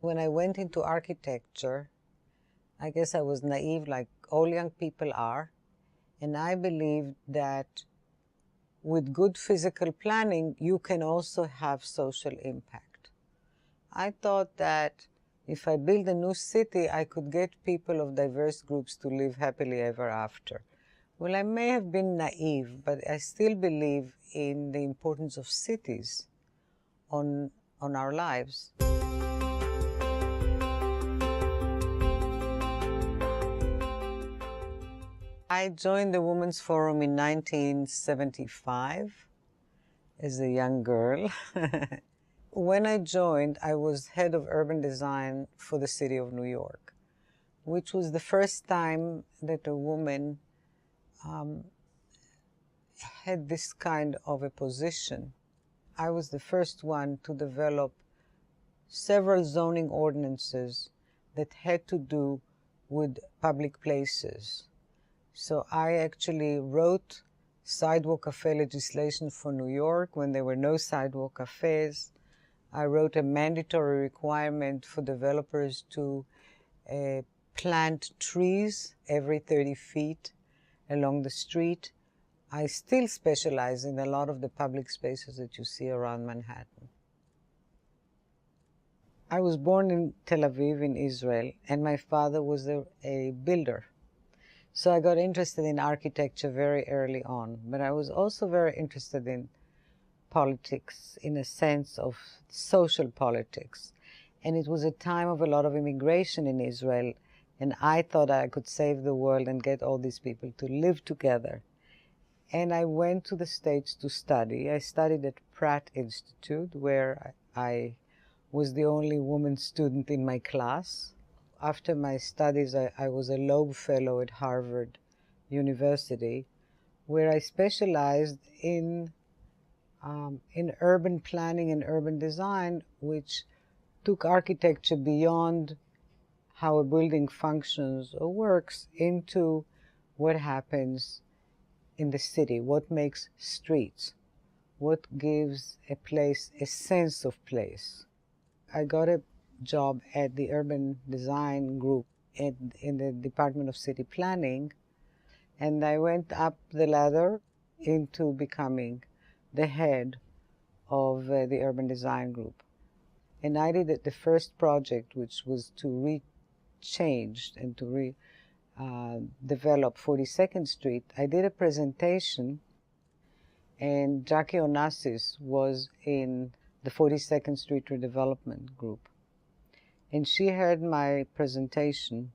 When I went into architecture, I guess I was naive like all young people are, and I believed that with good physical planning, you can also have social impact. I thought that if I build a new city, I could get people of diverse groups to live happily ever after. Well, I may have been naive, but I still believe in the importance of cities on our lives. I joined the Women's Forum in 1975 as a young girl. When I joined, I was head of urban design for the city of New York, which was the first time that a woman had this kind of a position. I was the first one to develop several zoning ordinances that had to do with public places. So I actually wrote sidewalk cafe legislation for New York when there were no sidewalk cafes. I wrote a mandatory requirement for developers to plant trees every 30 feet along the street. I still specialize in a lot of the public spaces that you see around Manhattan. I was born in Tel Aviv in Israel, and my father was a builder. So I got interested in architecture very early on, but I was also very interested in politics in a sense of social politics. And it was a time of a lot of immigration in Israel, and I thought I could save the world and get all these people to live together. And I went to the States to study. I studied at Pratt Institute, where I was the only woman student in my class. After my studies, I was a Loeb Fellow at Harvard University, where I specialized in urban planning and urban design, which took architecture beyond how a building functions or works into what happens in the city, what makes streets, what gives a place a sense of place. I got a job at the urban design group in the Department of City Planning, and I went up the ladder into becoming the head of the urban design group. And I did the first project, which was to change and to develop 42nd Street. I did a presentation, and Jackie Onassis was in the 42nd Street redevelopment group. And she heard my presentation,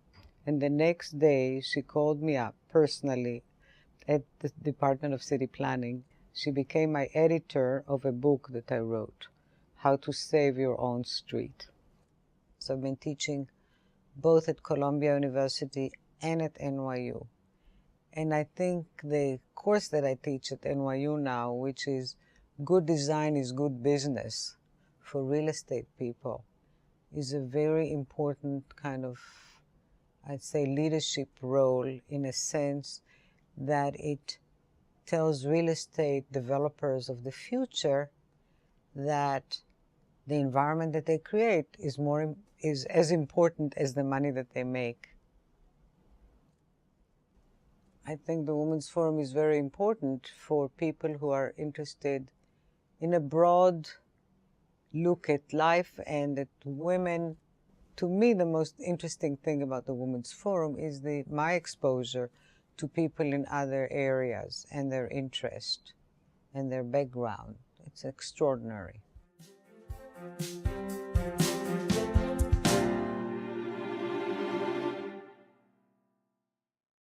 and the next day she called me up personally at the Department of City Planning. She became my editor of a book that I wrote, How to Save Your Own Street. So I've been teaching both at Columbia University and at NYU. And I think the course that I teach at NYU now, which is Good Design is Good Business for real estate people, is a very important kind of, I'd say, leadership role, in a sense that it tells real estate developers of the future that the environment that they create is as important as the money that they make. I think the Women's Forum is very important for people who are interested in a broad look at life and at women. To me, the most interesting thing about the Women's Forum is my exposure to people in other areas and their interest and their background. It's extraordinary.